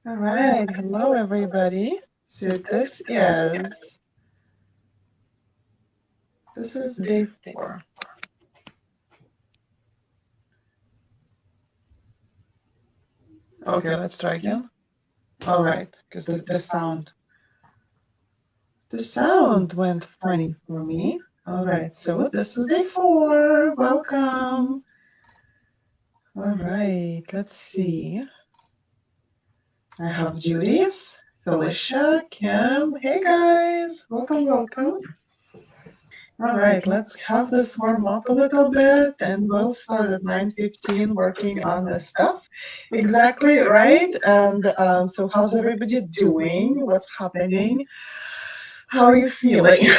All right, hello everybody. So this is day 4. Okay, let's try again. All right, because the sound went funny for me. All right, so this is day 4. Welcome. All right, let's see. I have Judith, Felicia, Kim. Hey guys, welcome. All right, let's have this warm up a little bit and we'll start at 9:15 working on this stuff. Exactly, right? And so how's everybody doing? What's happening? How are you feeling?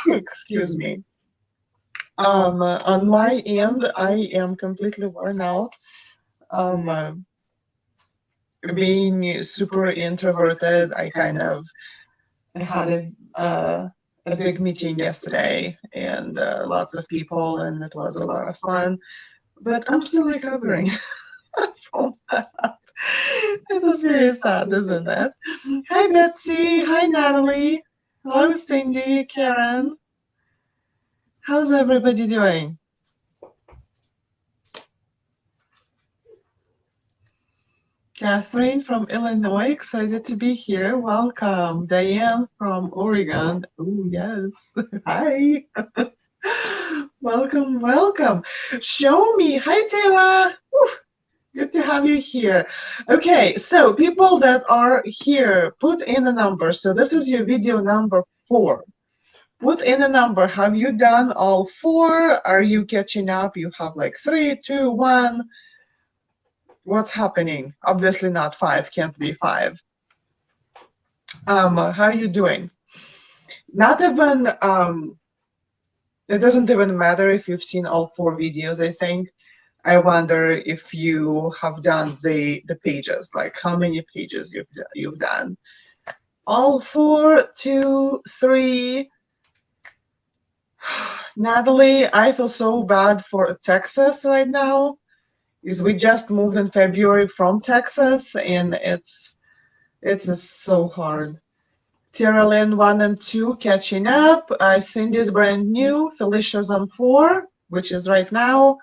Excuse me. On my end, I am completely worn out. Being super introverted, I kind of had a big meeting yesterday and lots of people, and it was a lot of fun. But I'm still recovering from that. This is very sad, isn't it? Hi, Betsy. Hi, Natalie. Hello, Cindy, Karen. How's everybody doing? Catherine from Illinois, excited to be here. Welcome. Diane from Oregon. Oh, yes. Hi. Welcome. Show me. Hi, Tara. Woo. Good to have you here. Okay, so people that are here, put in a number. So this is your video number 4. Put in a number. Have you done all 4? Are you catching up? You have like 3, 2, 1. What's happening? Obviously not 5. Can't be 5. How are you doing? Not even, it doesn't even matter if you've seen all 4 videos, I think. I wonder if you have done the pages, like how many pages you've done. All 4, 2, 3. Natalie, I feel so bad for Texas right now. Is we just moved in February from Texas, and it's just so hard. Tara Lynn 1 and 2 catching up. Cindy's brand new. Felicia's on 4, which is right now.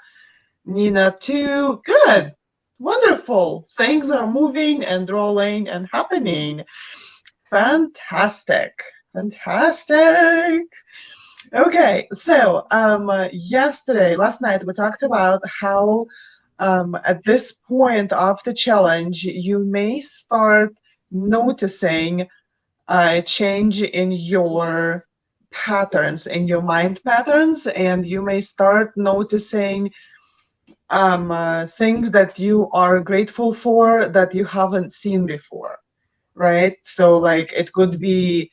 Nina 2. Good. Wonderful. Things are moving and rolling and happening. Fantastic. Okay, so last night, we talked about how at this point of the challenge, you may start noticing a change in your patterns, in your mind patterns, and you may start noticing things that you are grateful for that you haven't seen before, right? So like it could be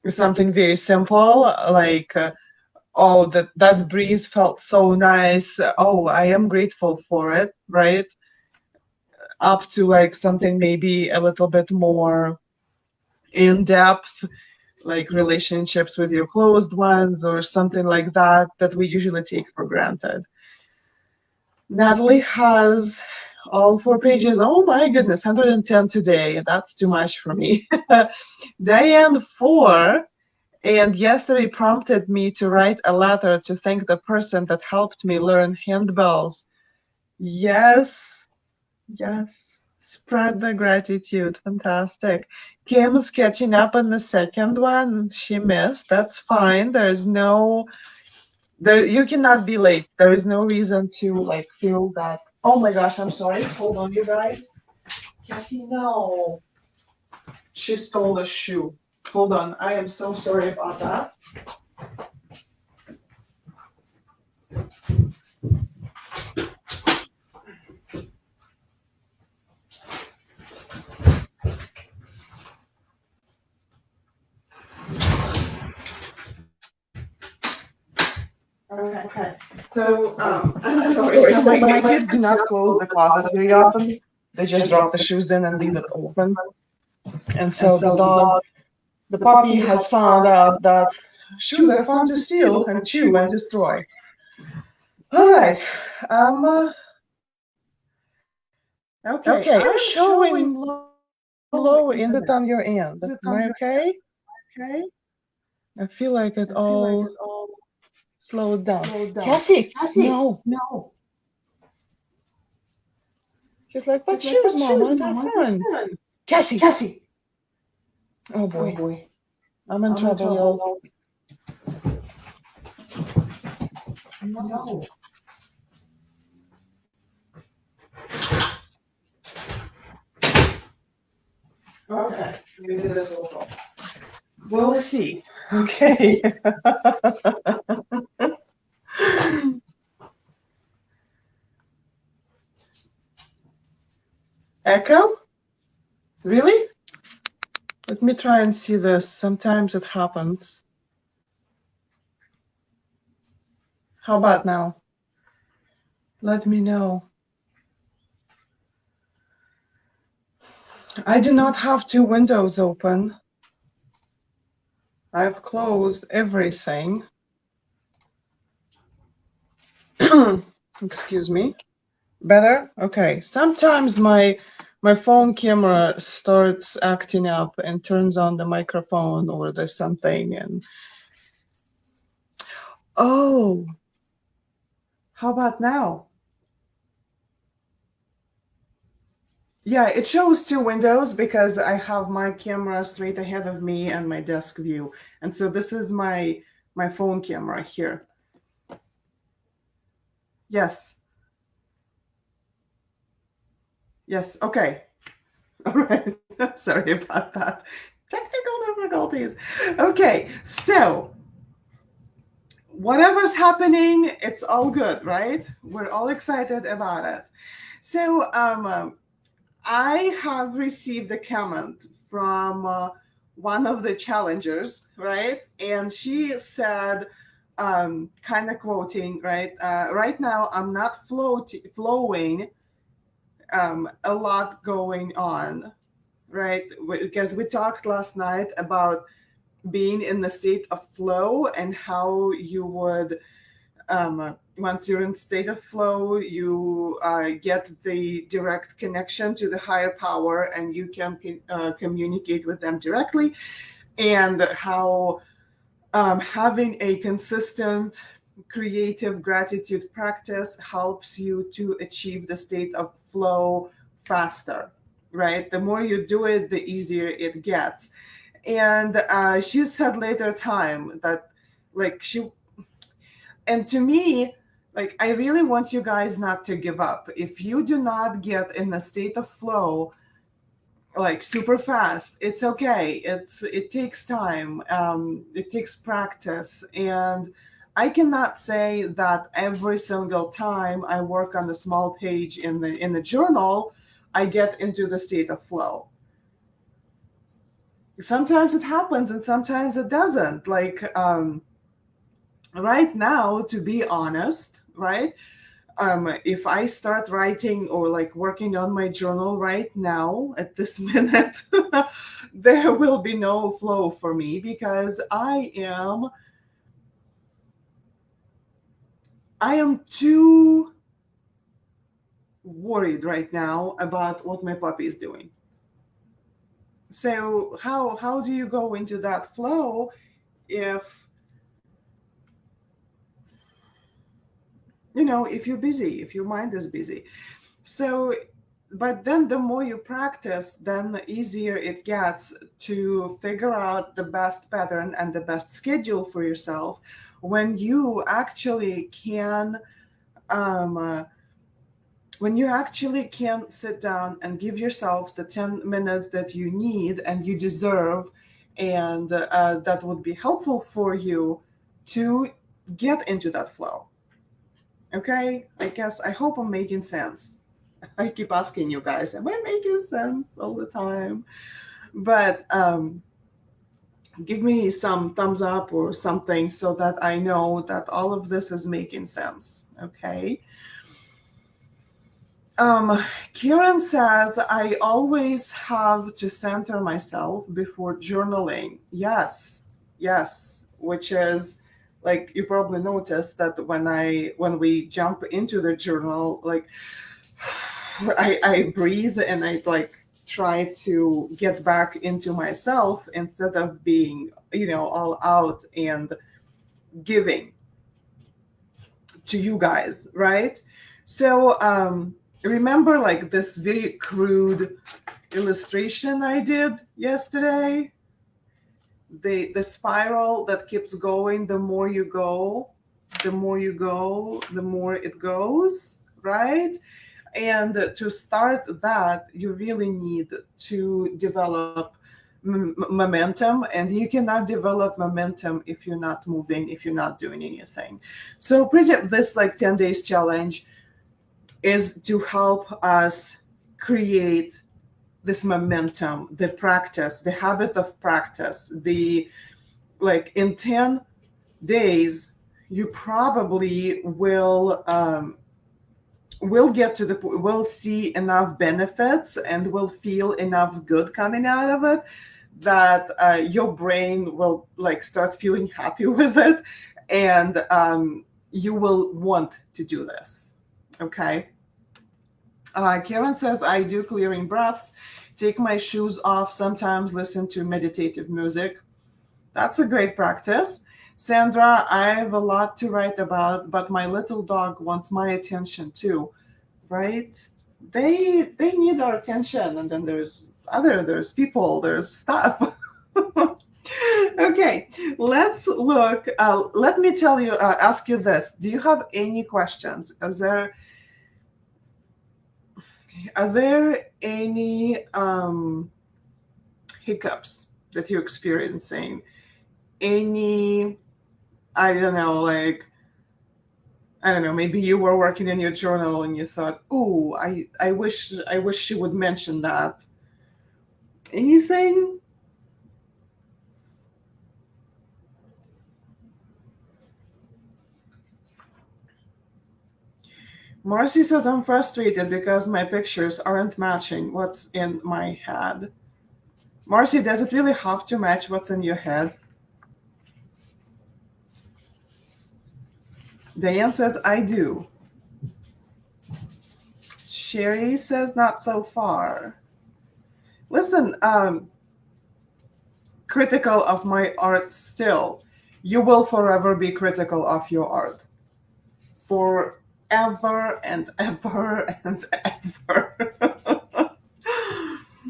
something very simple, like oh, that breeze felt so nice. Oh, I am grateful for it, right? Up to like something maybe a little bit more in depth, like relationships with your closed ones or something like that that we usually take for granted. Natalie has all 4 pages. Oh my goodness, 110 today. That's too much for me. Diane 4, and yesterday prompted me to write a letter to thank the person that helped me learn handbells. Yes. Spread the gratitude. Fantastic. Kim's catching up on the second one. She missed. That's fine. You cannot be late. There is no reason to like feel that. Oh my gosh, I'm sorry. Hold on, you guys. Cassie, no. She stole a shoe. Hold on. I am so sorry about that. Okay. So, I'm sorry. So my kids do not close the closet very often. They just drop the shoes in and leave it open. And so the puppy has found out that shoes are fun to steal and chew and destroy. All right. Okay, I'm showing low internet on your end. Am I okay? Okay. I feel like it I feel like all it all slowed down. slowed down. Cassie, Cassie, no. no. She's like, but She's like, shoes, but shoes, Mama, they're Mama, they're fine. fine. Cassie, Cassie. oh Oh boy, boy, I'm in I'm in trouble, trouble, y'all. y'all. No. No. Okay, Okay, maybe maybe this this will will help. help. We'll We'll see. see. Okay. Echo? Really? Let me try and see this. Sometimes it happens. How about now? Let me know. I do not have two windows open. I've closed everything. Excuse me. Better? Okay. Sometimes my phone camera starts acting up and turns on the microphone or there's something and oh, how about now? Yeah, it shows two windows because I have my camera straight ahead of me and my desk view. And so this is my phone camera here. Yes. Yes. Okay. All right. I'm sorry about that. Technical difficulties. Okay. So, whatever's happening, it's all good, right? We're all excited about it. So, I have received a comment from one of the challengers, right? And she said, kind of quoting, right? Right now, I'm not flowing, a lot going on, right? Because we talked last night about being in the state of flow and how you would once you're in state of flow, you get the direct connection to the higher power and you can communicate with them directly, and how having a consistent creative gratitude practice helps you to achieve the state of flow faster, right? The more you do it, the easier it gets. And she said later time that, like, and to me, like, I really want you guys not to give up. If you do not get in a state of flow like super fast, it's okay. It takes time. It takes practice, and I cannot say that every single time I work on a small page in the journal, I get into the state of flow. Sometimes it happens, and sometimes it doesn't. Like, right now, to be honest, right? If I start writing or like working on my journal right now at this minute, there will be no flow for me because I am too worried right now about what my puppy is doing. So how do you go into that flow if if you're busy, if your mind is busy? So, but then the more you practice, then the easier it gets to figure out the best pattern and the best schedule for yourself when you actually can um, uh, sit down and give yourselves the 10 minutes that you need and you deserve, and that would be helpful for you to get into that flow. Okay, I hope I'm making sense. I keep asking you guys, am I making sense all the time? But give me some thumbs up or something so that I know that all of this is making sense. Okay. Kieran says, I always have to center myself before journaling. Yes, yes, which is like you probably noticed that when we jump into the journal, like I breathe and I like try to get back into myself instead of being, all out and giving to you guys, right? So remember like this very crude illustration I did yesterday? The spiral that keeps going, the more you go, the more you go, the more it goes, right? And to start that, you really need to develop momentum, and you cannot develop momentum if you're not moving, if you're not doing anything. So pretty this like 10 days challenge is to help us create this momentum, the practice, the habit of practice. The like in 10 days you probably will get to the will see enough benefits and will feel enough good coming out of it that your brain will like start feeling happy with it, and you will want to do this. Okay. Karen says, I do clearing breaths, take my shoes off, sometimes listen to meditative music. That's a great practice. Sandra, I have a lot to write about, but my little dog wants my attention too, right? They need our attention, and then there's people, there's stuff. Okay, let's look. Let me tell you, ask you this: do you have any questions? Are there any hiccups that you're experiencing? Any, I don't know, like, I don't know, maybe you were working in your journal and you thought, "Ooh, I wish she would mention that." Anything? Marcy says, I'm frustrated because my pictures aren't matching what's in my head. Marcy, does it really have to match what's in your head? Diane says, I do. Sherry says, not so far. Listen, critical of my art still. You will forever be critical of your art. Forever and ever and ever.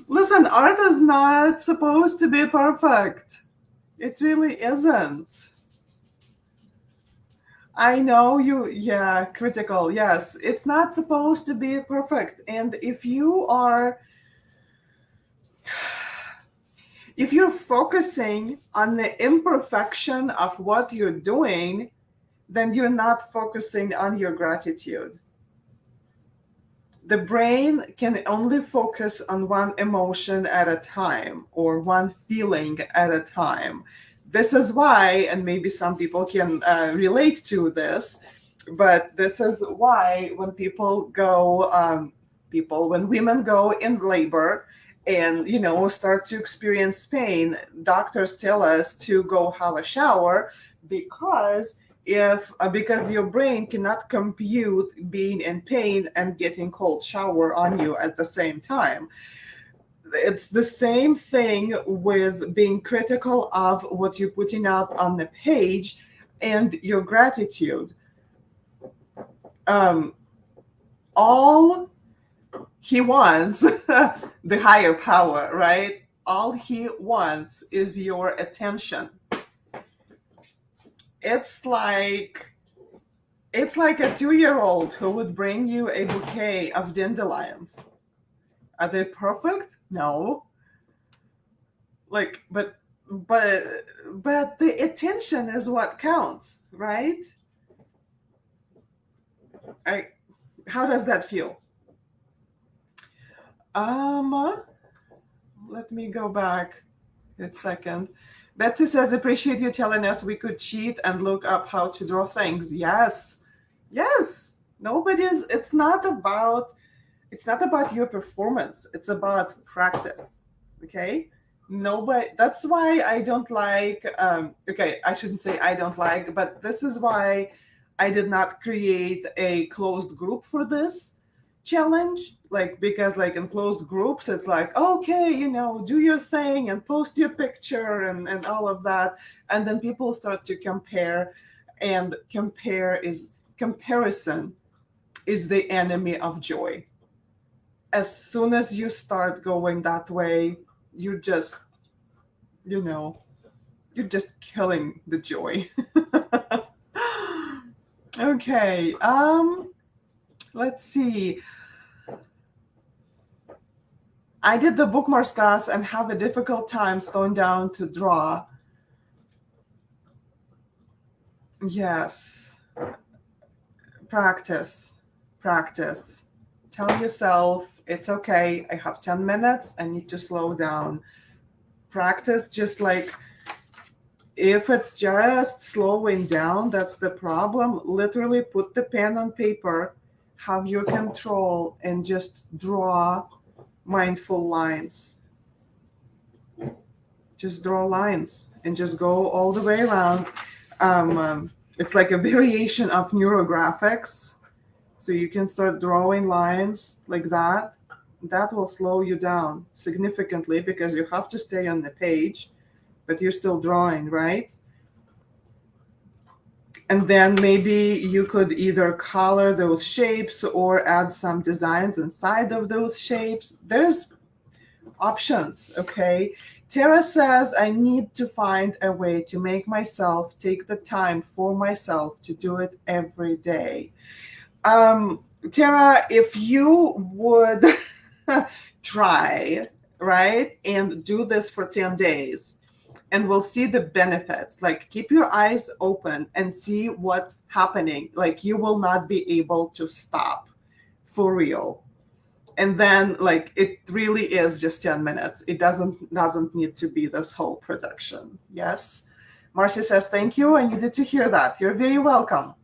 Listen, art is not supposed to be perfect. It really isn't. I know you, yeah, critical, yes. It's not supposed to be perfect. And if you're focusing on the imperfection of what you're doing, then you're not focusing on your gratitude. The brain can only focus on one emotion at a time or one feeling at a time. This is why, and maybe some people can relate to this, but this is why when when women go in labor and start to experience pain, doctors tell us to go have a shower because because your brain cannot compute being in pain and getting cold shower on you at the same time. It's the same thing with being critical of what you're putting out on the page and your gratitude. All he wants, the higher power, right? All he wants is your attention. It's like a 2-year-old who would bring you a bouquet of dandelions. Are they perfect? No. Like, but the attention is what counts, right? How does that feel? Let me go back a second. Betsy says, appreciate you telling us we could cheat and look up how to draw things. Yes. It's not about your performance. It's about practice. Okay. Nobody, that's why I don't like, okay, I shouldn't say I don't like, but this is why I did not create a closed group for this, challenge, like, because like in closed groups it's like, okay, do your thing and post your picture and all of that, and then people start to compare, and comparison is the enemy of joy. As soon as you start going that way, you're just you know you're just killing the joy. Okay, let's see. I did the bookmarks class and have a difficult time slowing down to draw. Yes. Practice. Practice. Tell yourself it's okay. I have 10 minutes. I need to slow down. Practice, just like if it's just slowing down, that's the problem. Literally put the pen on paper, have your control, and just draw mindful lines. Just draw lines and just go all the way around. It's like a variation of neurographics. So you can start drawing lines like that. That will slow you down significantly because you have to stay on the page, but you're still drawing, right? And then maybe you could either color those shapes or add some designs inside of those shapes. There's options, okay? Tara says, I need to find a way to make myself take the time for myself to do it every day. Tara, if you would try, right, and do this for 10 days, and we'll see the benefits. Like, keep your eyes open and see what's happening. Like, you will not be able to stop, for real. And then, like, it really is just 10 minutes. It doesn't need to be this whole production. Yes. Marcy says, thank you. I needed to hear that. You're very welcome.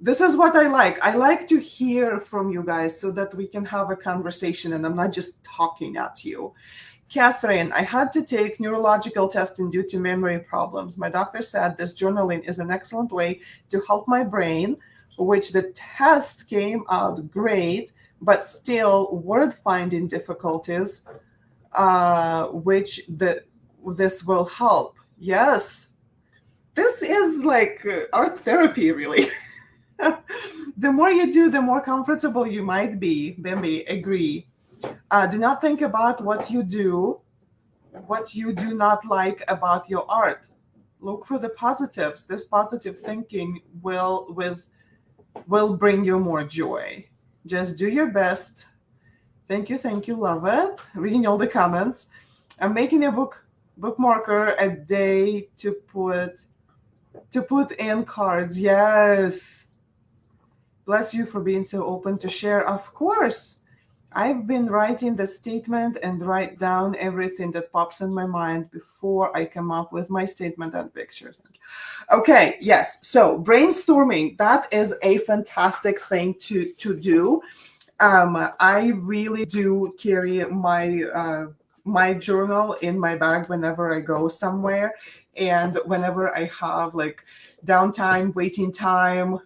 This is what I like. I like to hear from you guys so that we can have a conversation and I'm not just talking at you. Catherine, I had to take neurological testing due to memory problems. My doctor said this journaling is an excellent way to help my brain, which the test came out great, but still word finding difficulties, which this will help. Yes, this is like art therapy, really. The more you do, the more comfortable you might be. Bambi, agree. Do not think about what you do not like about your art. Look for the positives. This positive thinking will bring you more joy. Just do your best. Thank you, love it. Reading all the comments. I'm making a bookmarker a day to put in cards. Yes. Bless you for being so open to share. Of course. I've been writing the statement and write down everything that pops in my mind before I come up with my statement and pictures. Okay, yes. So brainstorming, that is a fantastic thing to do. I really do carry my journal in my bag whenever I go somewhere. And whenever I have like downtime, waiting time,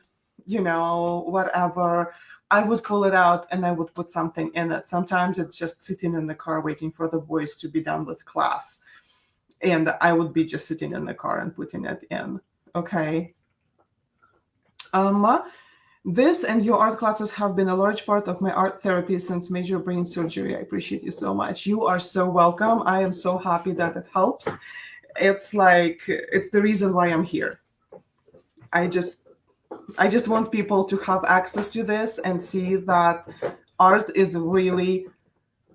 whatever, I would pull it out and I would put something in it. Sometimes it's just sitting in the car waiting for the boys to be done with class. And I would be just sitting in the car and putting it in. Okay. This and your art classes have been a large part of my art therapy since major brain surgery. I appreciate you so much. You are so welcome. I am so happy that it helps. It's the reason why I'm here. I just want people to have access to this and see that art is really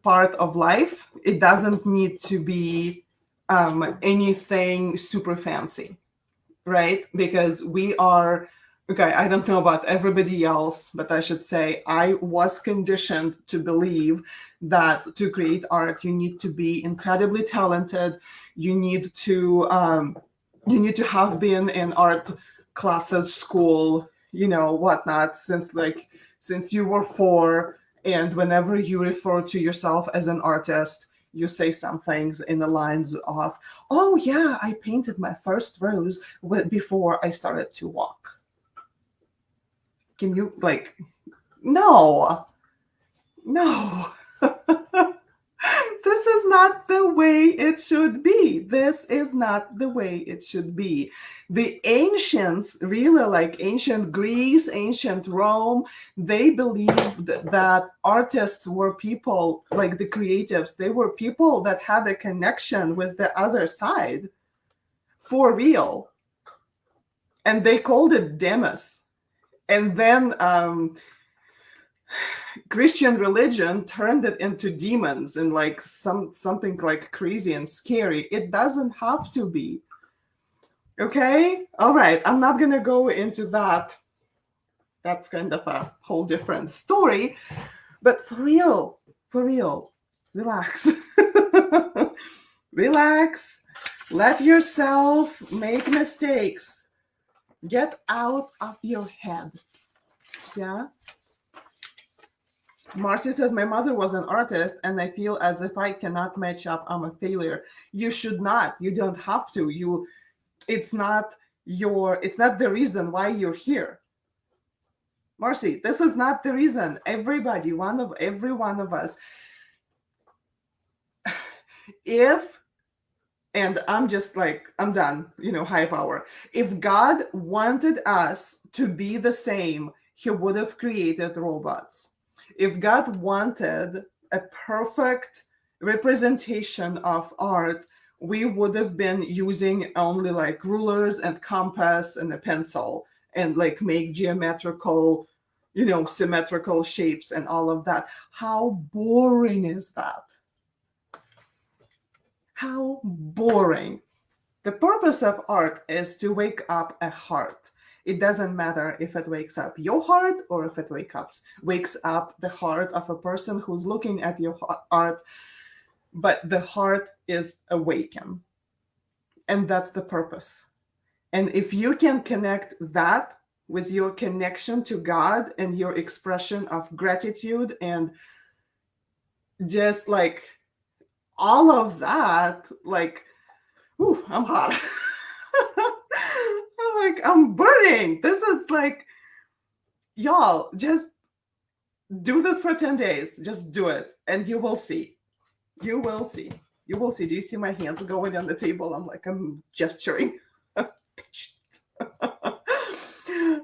part of life. It doesn't need to be anything super fancy, right? Because we are, okay, I don't know about everybody else, but I should say I was conditioned to believe that to create art, you need to be incredibly talented. You need to have been in art classes, school, whatnot, since you were 4. And whenever you refer to yourself as an artist, you say some things in the lines of, oh yeah, I painted my first rose before I started to walk. Can you No, no. This is not the way it should be. This is not the way it should be. The ancients, really like ancient Greece, ancient Rome, they believed that artists were people, like the creatives, they were people that had a connection with the other side for real. And they called it demos. And then Christian religion turned it into demons and like something like crazy and scary. It doesn't have to be. Okay? All right. I'm not going to go into that. That's kind of a whole different story. But for real, relax. Relax. Let yourself make mistakes. Get out of your head. Yeah? Marcy says, my mother was an artist and I feel as if I cannot match up, I'm a failure. You should not. You don't have to. It's not the reason why you're here. Marcy, this is not the reason. Every one of us. And I'm just like, I'm done, high power. If God wanted us to be the same, he would have created robots. If God wanted a perfect representation of art, we would have been using only like rulers and compass and a pencil and like make geometrical, symmetrical shapes and all of that. How boring is that? How boring. The purpose of art is to wake up a heart. It doesn't matter if it wakes up your heart or if it wakes up the heart of a person who's looking at your art, but the heart is awakened. And that's the purpose. And if you can connect that with your connection to God and your expression of gratitude and just like all of that, like, ooh, I'm hot. I'm burning. This is like, y'all, just do this for 10 days. Just do it. And you will see. You will see. You will see. Do you see my hands going on the table? I'm gesturing.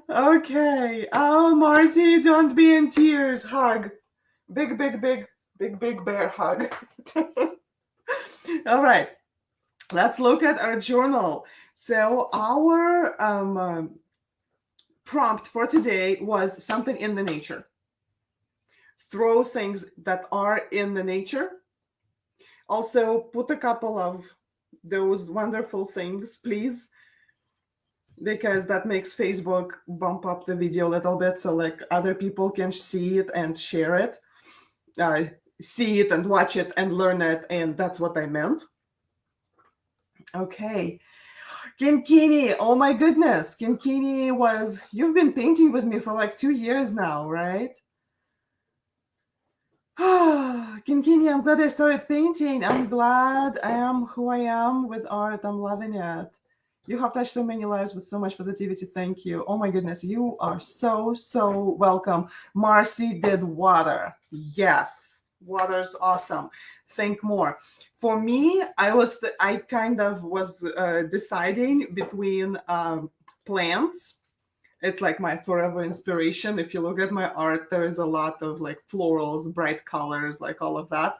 Okay. Oh, Marcy, don't be in tears. Hug. Big bear hug. All right. Let's look at our journal. So our prompt for today was something in the nature. Throw things that are in the nature. Also, put a couple of those wonderful things, please, because that makes Facebook bump up the video a little bit so like other people can see it and share it, see it and watch it and learn it. And that's what I meant. Okay. Kinkini, oh my goodness. Kinkini you've been painting with me for like 2 years now, right? Kinkini, I'm glad I started painting. I'm glad I am who I am with art. I'm loving it. You have touched so many lives with so much positivity. Thank you. Oh my goodness. You are so, so welcome. Marcy did water. Yes. Water's awesome. Think more. For me, I kind of was deciding between plants. It's like my forever inspiration. If you look at my art, there is a lot of like florals, bright colors, like all of that.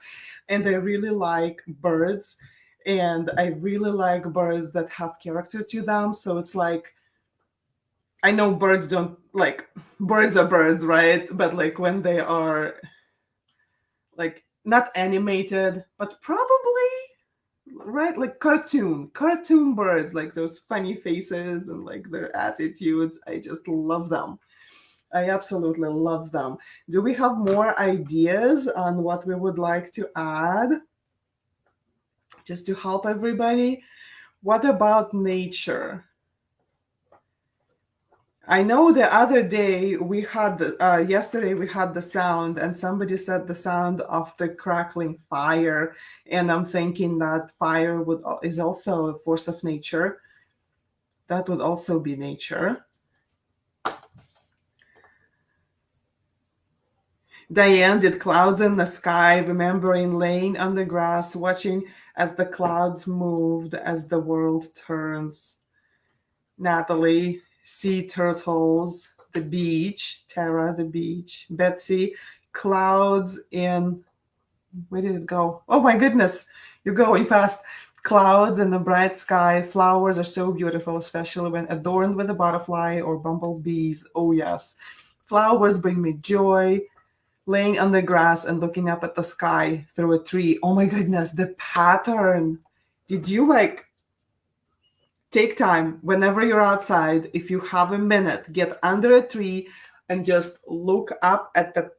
And I really like birds. And I really like birds that have character to them. So it's like, I know birds don't like, birds are birds, right? But like when they are like not animated, but probably, right, like cartoon birds, like those funny faces and like their attitudes. I just love them. I absolutely love them. Do we have more ideas on what we would like to add just to help everybody? What about nature? I know the other day yesterday we had the sound, and somebody said the sound of the crackling fire, and I'm thinking that fire is also a force of nature. That would also be nature. Diane did clouds in the sky, remembering laying on the grass, watching as the clouds moved as the world turns. Natalie, sea turtles, the beach. Tara, the beach. Betsy, clouds in, where did it go? Oh my goodness, you're going fast. Clouds in the bright sky. Flowers are so beautiful, especially when adorned with a butterfly or bumblebees. Oh, yes. Flowers bring me joy. Laying on the grass and looking up at the sky through a tree. Oh my goodness, the pattern. Did you like take time whenever you're outside, if you have a minute, get under a tree and just look up at the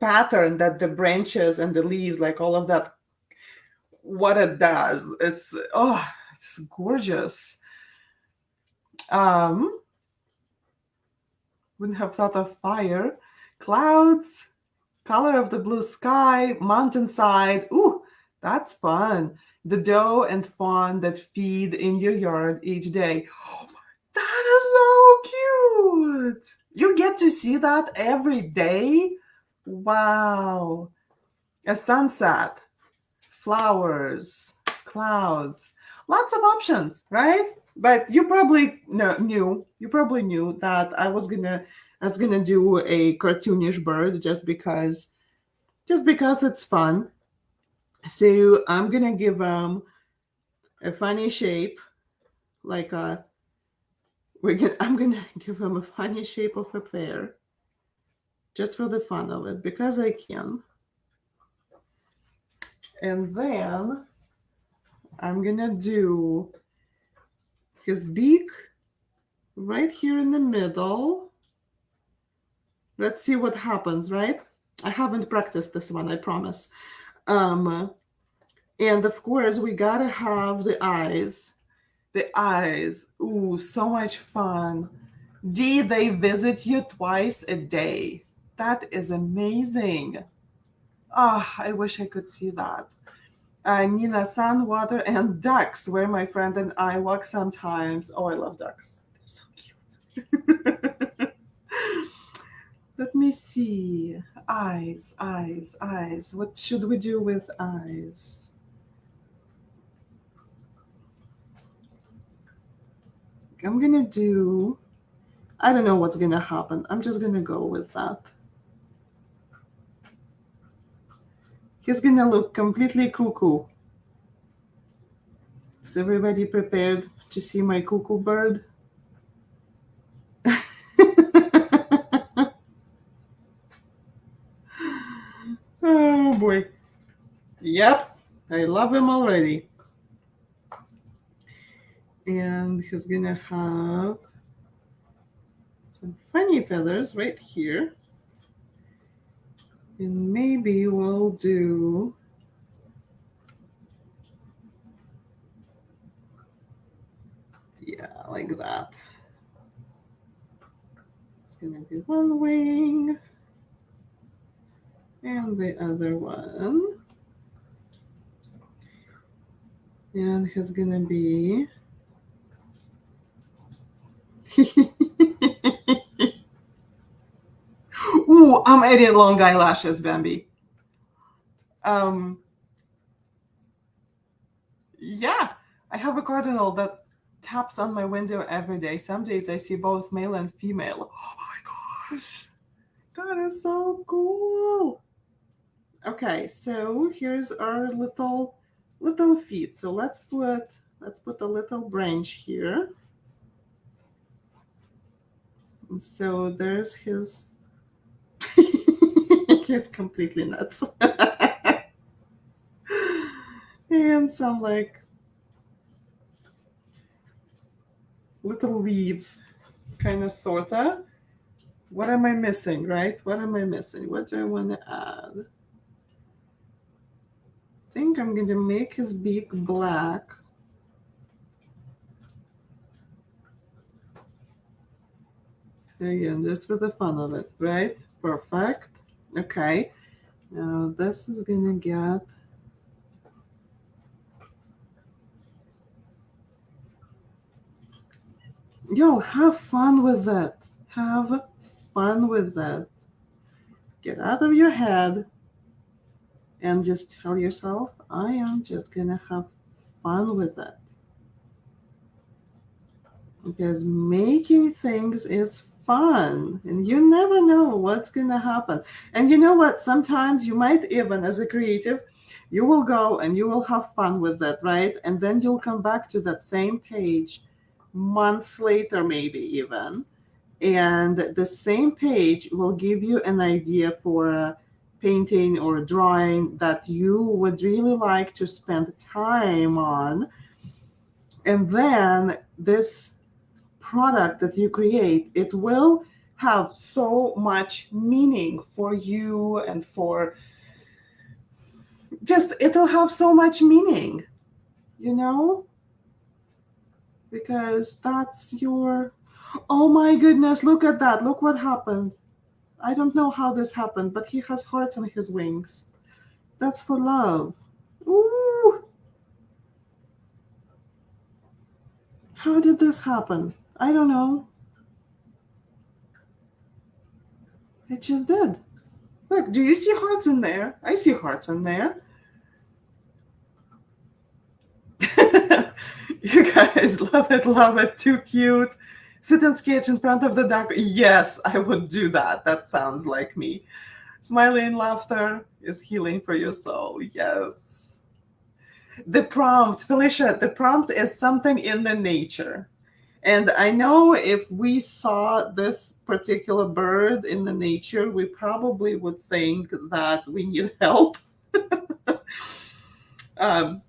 pattern that the branches and the leaves, like all of that, what it does. It's gorgeous. Um, wouldn't have thought of fire. Clouds, color of the blue sky, mountainside. Ooh, that's fun. The doe and fawn that feed in your yard each day. Oh, that is so cute. You get to see that every day? Wow. A sunset, flowers, clouds, lots of options, right? But you probably knew that I was gonna do a cartoonish bird just because it's fun. So I'm gonna give a funny shape, like a I'm gonna give him a funny shape of a pear, just for the fun of it, because I can. And then I'm gonna do his beak right here in the middle. Let's see what happens, right? I haven't practiced this one, I promise. Um, and of course, we gotta have the eyes. The eyes. Ooh, so much fun. D, they visit you twice a day. That is amazing. Ah, I wish I could see that. Nina, sun, water, and ducks, where my friend and I walk sometimes. Oh, I love ducks. They're so cute. Let me see. Eyes, eyes, eyes. What should we do with eyes? I'm gonna do, I don't know what's gonna happen. I'm just gonna go with that. He's gonna look completely cuckoo. Is everybody prepared to see my cuckoo bird? Oh boy. Yep, I love him already. And he's gonna have some funny feathers right here. And maybe we'll do, yeah, like that. It's gonna be one wing and the other one. And he's gonna be ooh, I'm adding long eyelashes, Bambi. Um, yeah, I have a cardinal that taps on my window every day. Some days I see both male and female. Oh my gosh, that is so cool. Okay, so here's our little feet. So let's put a little branch here. And so there's his. He's completely nuts. And some like little leaves, kind of sorta. What am I missing, right? What am I missing? What do I want to add? I think I'm going to make his beak black. Again, just for the fun of it, right? Perfect. Okay. Now this is going to get. Yo, have fun with it. Have fun with it. Get out of your head and just tell yourself, I am just gonna have fun with it. Because making things is fun and you never know what's gonna happen. And you know what? Sometimes you might even, as a creative, you will go and you will have fun with it, right? And then you'll come back to that same page months later, maybe even. And the same page will give you an idea for a painting or a drawing that you would really like to spend time on. And then this product that you create, it will have so much meaning for you and for just, it'll have so much meaning, you know, because that's your, oh my goodness, look at that. Look what happened. I don't know how this happened, but he has hearts on his wings. That's for love. Ooh, how did this happen? I don't know. It just did. Look, do you see hearts in there? I see hearts in there. You guys love it, love it. Too cute. Sit and sketch in front of the duck. Yes, I would do that. That sounds like me. Smiling laughter is healing for your soul. Yes. The prompt, Felicia, the prompt is something in the nature. And I know if we saw this particular bird in the nature, we probably would think that we need help. um,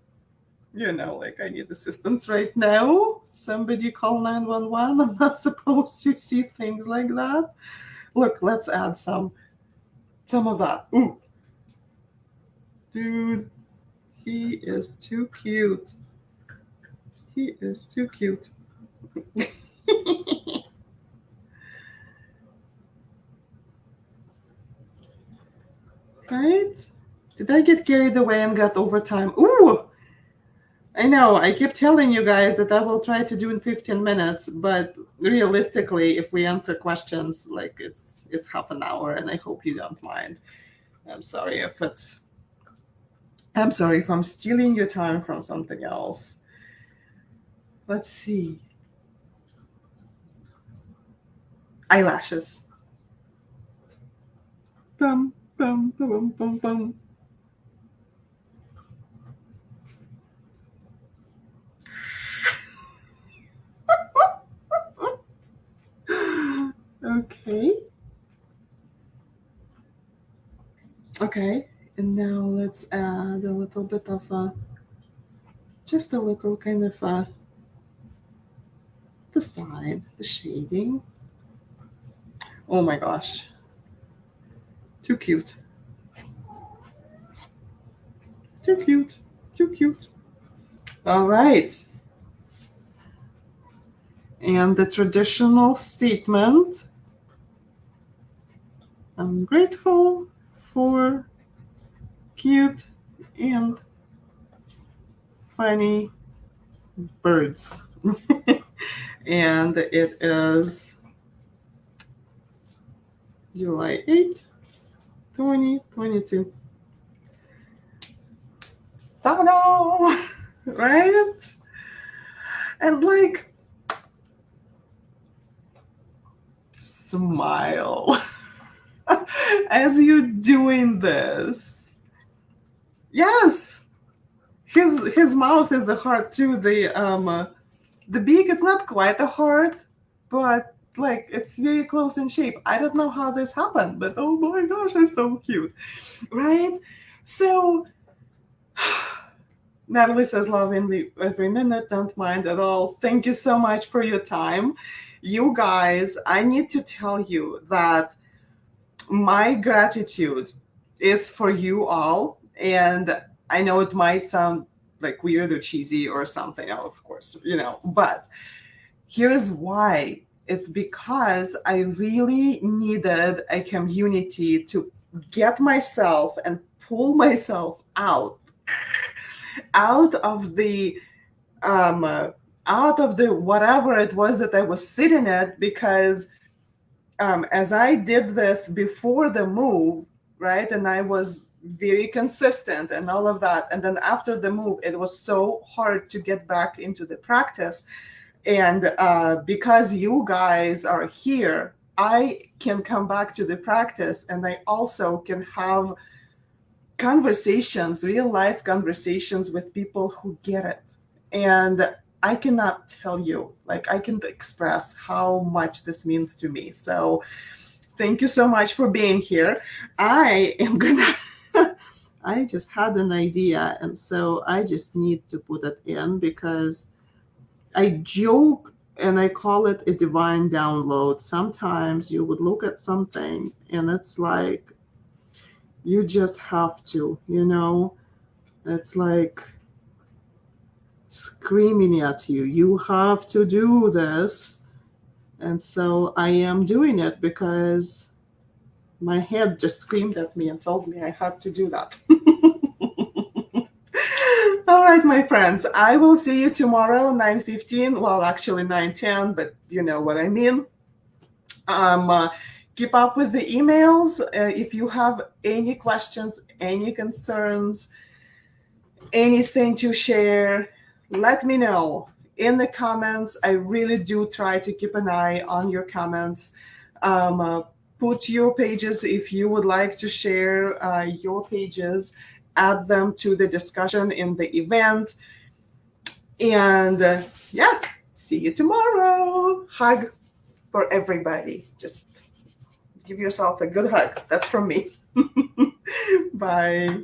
like I need assistance right now. Somebody call 911. I'm not supposed to see things like that. Look, let's add some of that. Ooh. Dude, he is too cute. He is too cute. Right? Did I get carried away and got overtime? Ooh! I know, I keep telling you guys that I will try to do in 15 minutes, but realistically, if we answer questions, like it's half an hour, and I hope you don't mind. I'm sorry if it's I'm sorry if I'm stealing your time from something else. Let's see. Eyelashes. Bum, bum, bum, bum, bum. Okay. Okay. And now let's add a little bit of just a little kind of the side, the shading. Oh my gosh. Too cute. Too cute. Too cute. All right. And the traditional statement, I'm grateful for cute and funny birds. And it is July 8th, 2022. Ta-da! Right? And like, smile as you're doing this. Yes, his mouth is a heart too. The beak, it's not quite a heart, but like it's very close in shape. I don't know how this happened, but oh my gosh, it's so cute, right? So Natalie says, love in every minute, don't mind at all. Thank you so much for your time. You guys, I need to tell you that my gratitude is for you all. And I know it might sound like weird or cheesy or something, of course, but here's why. It's because I really needed a community to get myself and pull myself out of the whatever it was that I was sitting at, because as I did this before the move, right? And I was very consistent and all of that. And then after the move, it was so hard to get back into the practice. And because you guys are here, I can come back to the practice, and I also can have conversations, real life conversations with people who get it. And I cannot tell you, like, I can express how much this means to me. So thank you so much for being here. I am gonna, I just had an idea, and so I just need to put it in because I joke and I call it a divine download. Sometimes you would look at something and it's like, you just have to, it's like screaming at you, you have to do this. And so I am doing it because my head just screamed at me and told me I had to do that. All right, my friends, I will see you tomorrow, 9:15. Well, actually 9:10, but you know what I mean. Keep up with the emails. If you have any questions, any concerns, anything to share, let me know in the comments. I really do try to keep an eye on your comments. Put your pages if you would like to share your pages. Add them to the discussion in the event. And yeah, see you tomorrow. Hug for everybody. Just give yourself a good hug. That's from me. Bye.